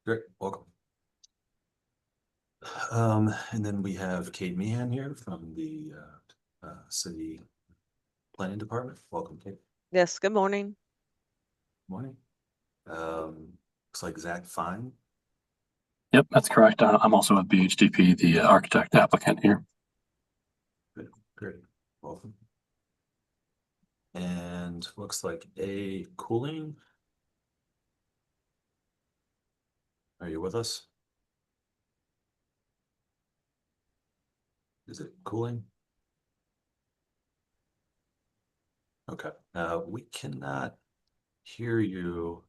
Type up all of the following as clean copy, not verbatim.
Great, welcome. And then we have Kate Meehan here from the City Planning Department. Welcome, Kate. Yes, good morning. Morning. Looks like Zach Fine. Yep, that's correct. I'm also with BHDP, the architect applicant here. Good, great, welcome. And looks like A Cooling. Are you with us? Is it Cooling? Okay, we cannot hear you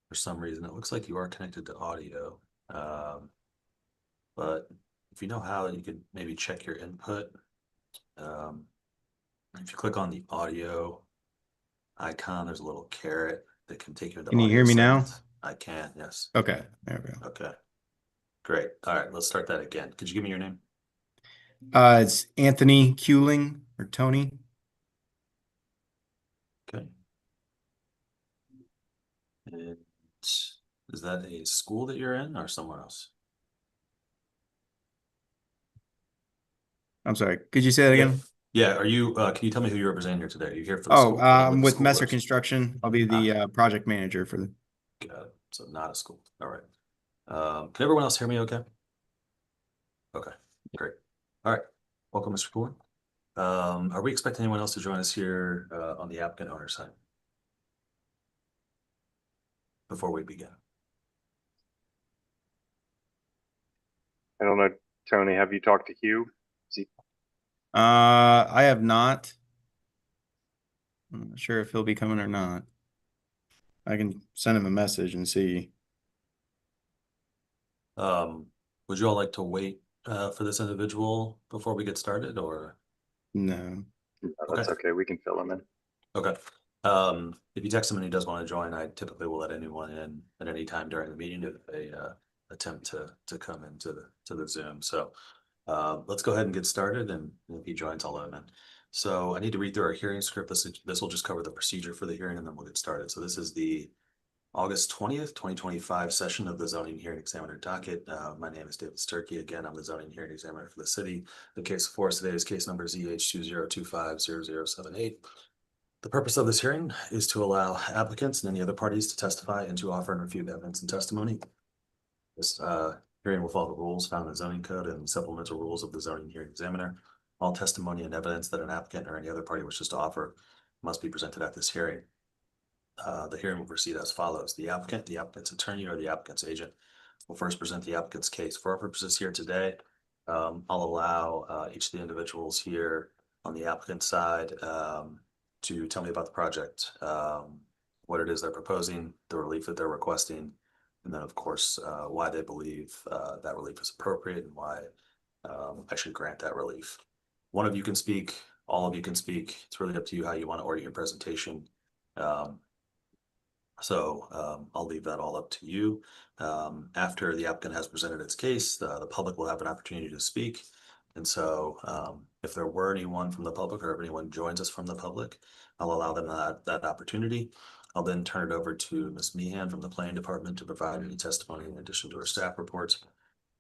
for some reason. It looks like you are connected to audio. But if you know how, you could maybe check your input. If you click on the audio icon, there's a little caret that can take you into Can you audio hear me now? settings. I can, yes. Okay, there we go. Okay, great. All right, let's start that again. Could you give me your name? It's Anthony Kuling or Tony. Okay. And is that a school that you're in or somewhere else? I'm sorry. Could you say that again? Yeah, are you, can you tell me who you're representing here today? Are you here for the Oh, school? I'm the with school Messer is? Construction. I'll be the project manager for the. Got it. So not a school. All right. Can everyone else hear me okay? Okay, great. All right. Welcome, Mr. Cooler. Are we expecting anyone else to join us here on the applicant owner side before we begin? I don't know, Tony, have you talked to Hugh? I have not. I'm not sure if he'll be coming or not. I can send him a message and see. Would you all like to wait for this individual before we get started, or? No. No, that's okay. We can fill him in. Okay. If you text him and he does want to join, I typically will let anyone in at any time during the meeting if they attempt to come into the Zoom. So let's go ahead and get started, and if he joins, I'll let him in. So I need to read through our hearing script. This will just cover the procedure for the hearing, and then we'll get started. So this is the August 20th, 2025 session of the Zoning Hearing Examiner docket. My name is David Sturkey. Again, I'm the Zoning Hearing Examiner for the city. The case before us today is case number ZH20250078. The purpose of this hearing is to allow applicants and any other parties to testify and to offer and refute evidence and testimony. This hearing will follow the rules found in the zoning code and supplemental rules of the Zoning Hearing Examiner. All testimony and evidence that an applicant or any other party wishes to offer must be presented at this hearing. The hearing will proceed as follows. The applicant, the applicant's attorney, or the applicant's agent will first present the applicant's case. For our purposes here today, I'll allow each of the individuals here on the applicant's side to tell me about the project, what it is they're proposing, the relief that they're requesting, and then of course why they believe that relief is appropriate and why I should grant that relief. One of you can speak, all of you can speak. It's really up to you how you want to order your presentation. I'll leave that all up to you. After the applicant has presented its case, the public will have an opportunity to speak. And so if there were anyone from the public, or if anyone joins us from the public, I'll allow them that opportunity. I'll then turn it over to Ms. Meehan from the Planning Department to provide any testimony in addition to her staff reports.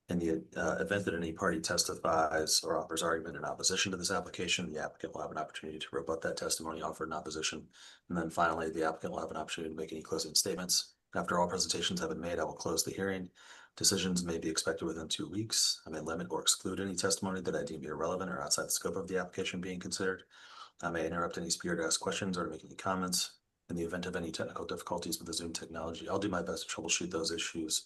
In the event that any party testifies or offers argument in opposition to this application, the applicant will have an opportunity to rebut that testimony offered in opposition. And then finally, the applicant will have an opportunity to make any closing statements. After all presentations have been made, I will close the hearing. Decisions may be expected within 2 weeks. I may limit or exclude any testimony that I deem irrelevant or outside the scope of the application being considered. I may interrupt any speaker to ask questions or to make any comments. In the event of any technical difficulties with the Zoom technology, I'll do my best to troubleshoot those issues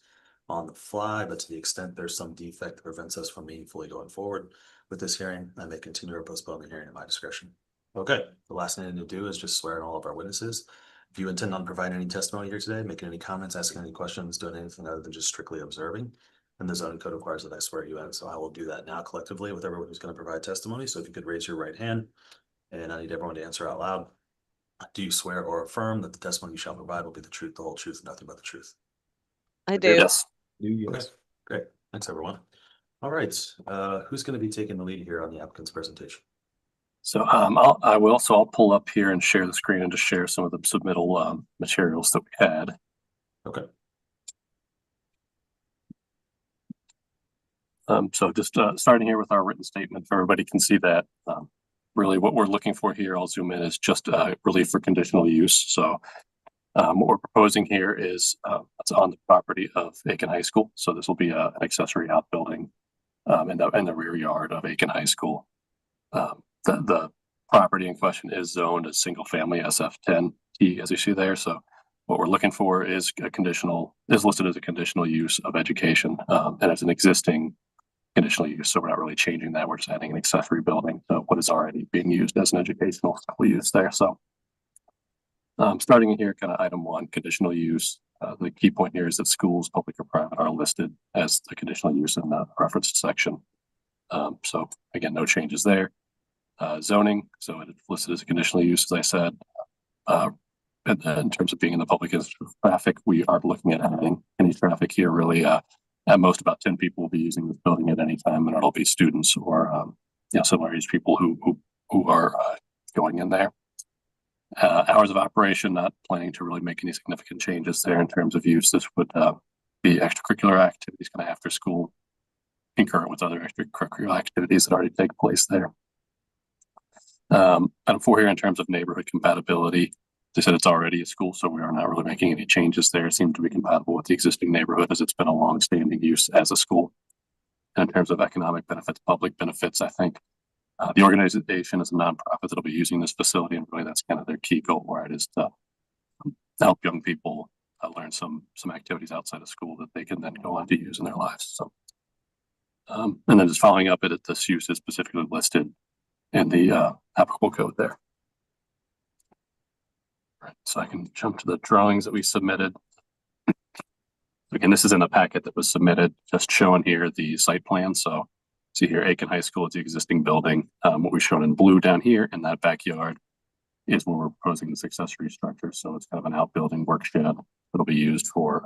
on the fly, but to the extent there's some defect that prevents us from meaningfully going forward with this hearing, I may continue or postpone the hearing at my discretion. Okay, the last thing I need to do is just swear in all of our witnesses. If you intend on providing any testimony here today, making any comments, asking any questions, doing anything other than just strictly observing, then the zoning code requires that I swear you in. So I will do that now collectively with everyone who's going to provide testimony. So if you could raise your right hand, and I need everyone to answer out loud. Do you swear or affirm that the testimony you shall provide will be the truth, the whole truth, and nothing but the truth? I do. Yes. Yes. Okay, great. Thanks, everyone. All right, who's going to be taking the lead here on the applicant's presentation? So I'll pull up here and share the screen and just share some of the submittal materials that we had. Okay. So just starting here with our written statement, so everybody can see that. Really what we're looking for here, I'll zoom in, is just relief for conditional use. So what we're proposing here is it's on the property of Aiken High School. So this will be an accessory outbuilding in the rear yard of Aiken High School. The property in question is zoned as single family SF10T, as you see there. So what we're looking for is listed as a conditional use of education, and it's an existing conditional use. So we're not really changing that. We're just adding an accessory building to what is already being used as an educational school use there. So starting in here, kind of item 1, conditional use. The key point here is that schools, public or private, are listed as the conditional use in the referenced section. So again, no changes there. Zoning, so it's listed as a conditional use, as I said. In terms of being in the public traffic, we are looking at adding any traffic here. Really, at most about 10 people will be using this building at any time, and it'll be students or similar age people who are going in there. Hours of operation, not planning to really make any significant changes there in terms of use. This would be extracurricular activities kind of after school, concurrent with other extracurricular activities that already take place there. Item 4 here, in terms of neighborhood compatibility, they said it's already a school, so we are not really making any changes there. It seemed to be compatible with the existing neighborhood, as it's been a long-standing use as a school. And in terms of economic benefits, public benefits, I think the organization is a nonprofit that'll be using this facility, and really that's kind of their key goal, right, is to help young people learn some activities outside of school that they can then go on to use in their lives. So, and then just following up, this use is specifically listed in the applicable code there. Right, so I can jump to the drawings that we submitted. Again, this is in the packet that was submitted, just showing here the site plan. So see here, Aiken High School is the existing building. What we've shown in blue down here in that backyard is where we're proposing this accessory structure. So it's kind of an outbuilding work shed that'll be used for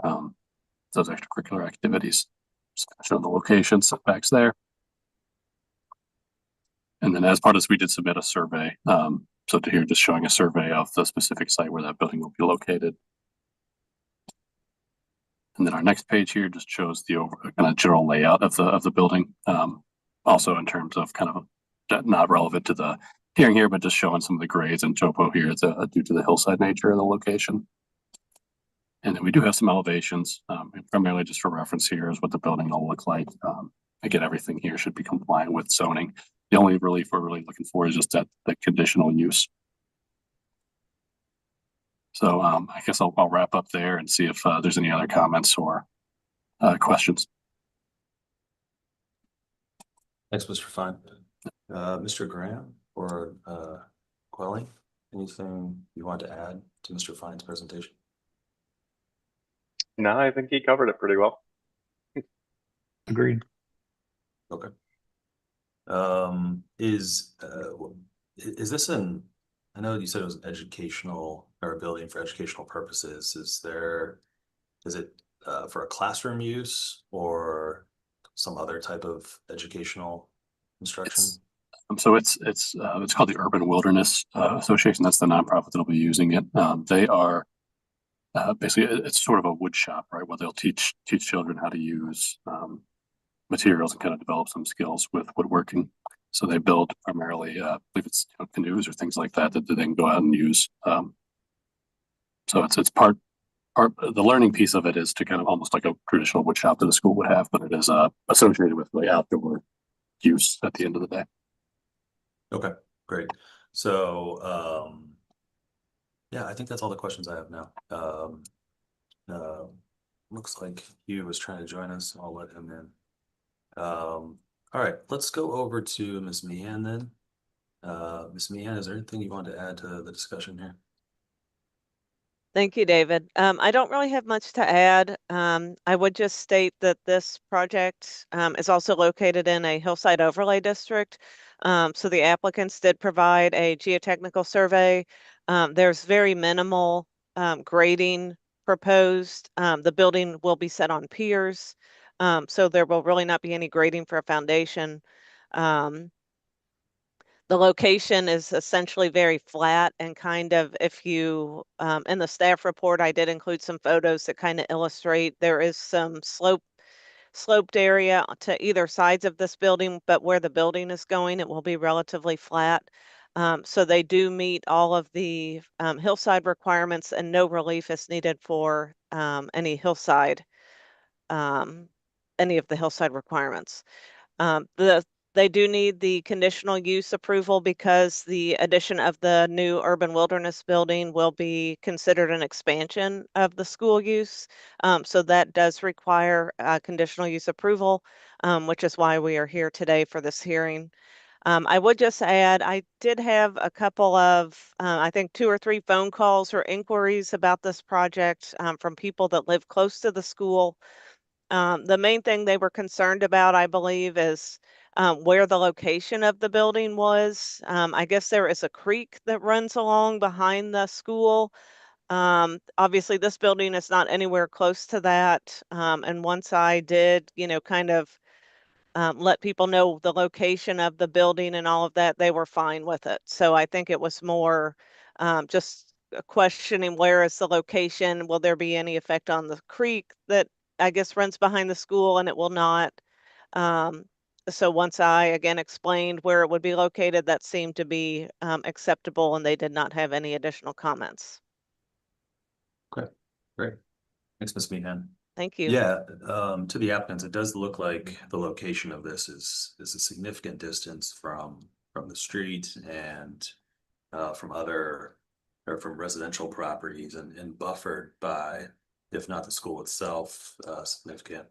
those extracurricular activities. Just showing the location, setbacks there. And then as part of this, we did submit a survey. So to here, just showing a survey of the specific site where that building will be located. And then our next page here just shows the kind of general layout of the building. Also in terms of kind of not relevant to the hearing here, but just showing some of the grades and topo here due to the hillside nature of the location. And then we do have some elevations, primarily just for reference here is what the building will look like. Again, everything here should be compliant with zoning. The only relief we're really looking for is just that the conditional use. So I guess I'll wrap up there and see if there's any other comments or questions. Thanks, Mr. Fine. Mr. Graham or Quelling, anything you want to add to Mr. Fine's presentation? No, I think he covered it pretty well. Agreed. Okay. Is this I know you said it was educational or a building for educational purposes. Is it for a classroom use or some other type of educational instruction? So it's called the Urban Wilderness Association. That's the nonprofit that'll be using it. They are basically, it's sort of a wood shop, right, where they'll teach children how to use materials and kind of develop some skills with woodworking. So they build primarily, I believe it's canoes or things like that they can go out and use. So it's part the learning piece of it is to kind of almost like a traditional wood shop that a school would have, but it is associated with really outdoor use at the end of the day. Okay, great. So yeah, I think that's all the questions I have now. Looks like Hugh was trying to join us. I'll let him in. All right, let's go over to Ms. Meehan then. Ms. Meehan, is there anything you want to add to the discussion here? Thank you, David. I don't really have much to add. I would just state that this project is also located in a hillside overlay district. So the applicants did provide a geotechnical survey. There's very minimal grading proposed. The building will be set on piers. So there will really not be any grading for a foundation. The location is essentially very flat and kind of, if you, in the staff report, I did include some photos that kind of illustrate there is some slope sloped area to either sides of this building, but where the building is going, it will be relatively flat. So they do meet all of the hillside requirements, and no relief is needed for any of the hillside requirements. They do need the conditional use approval because the addition of the new urban wilderness building will be considered an expansion of the school use. So that does require conditional use approval, which is why we are here today for this hearing. I would just add, I did have a couple of, I think 2 or 3 phone calls or inquiries about this project from people that live close to the school. The main thing they were concerned about, I believe, is where the location of the building was. I guess there is a creek that runs along behind the school. Obviously, this building is not anywhere close to that. And once I did, kind of let people know the location of the building and all of that, they were fine with it. So I think it was more just questioning where is the location? Will there be any effect on the creek that I guess runs behind the school? And it will not. Um, so once I again explained where it would be located, that seemed to be acceptable, and they did not have any additional comments. Okay, great. Thanks, Ms. Meehan. Thank you. Yeah, to the applicants, it does look like the location of this is a significant distance from the street and from other or from residential properties and buffered by, if not the school itself, significant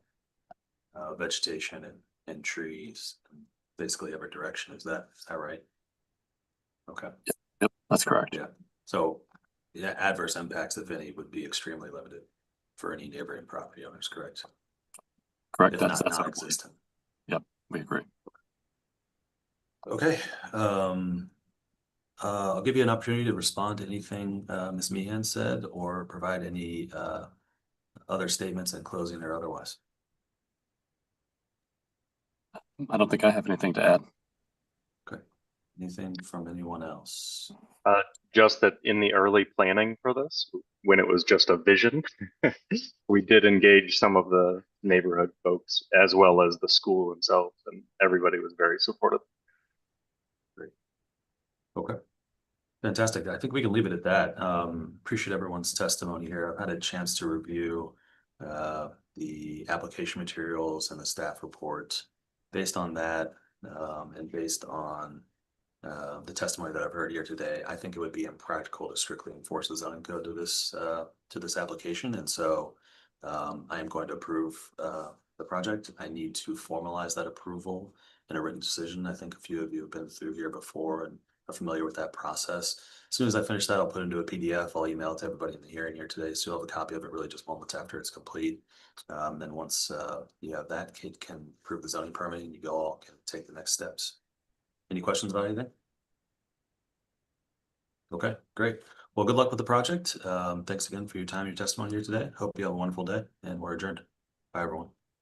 vegetation and trees, basically every direction. Is that right? Okay. Yep, that's correct. Yeah. So yeah, adverse impacts, if any, would be extremely limited for any neighboring property owners, correct? Correct. If That's not our belief. non-existent. Yep, we agree. Okay. I'll give you an opportunity to respond to anything Ms. Meehan said, or provide any other statements in closing or otherwise. I don't think I have anything to add. Okay. Anything from anyone else? Just that in the early planning for this, when it was just a vision, we did engage some of the neighborhood folks as well as the school themselves, and everybody was very supportive. Great. Okay. Fantastic. I think we can leave it at that. Appreciate everyone's testimony here. I've had a chance to review the application materials and the staff report. Based on that, and based on the testimony that I've heard here today, I think it would be impractical to strictly enforce the zoning code to this application. And so I am going to approve the project. I need to formalize that approval in a written decision. I think a few of you have been through here before and are familiar with that process. As soon as I finish that, I'll put it into a PDF. I'll email it to everybody in the hearing here today, so you'll have a copy of it really just moments after it's complete. Then once you have that, Kate can approve the zoning permit and you all can take the next steps. Any questions about anything? Okay, great. Well, good luck with the project. Thanks again for your time and your testimony here today. Hope you have a wonderful day, and we're adjourned. Bye, everyone.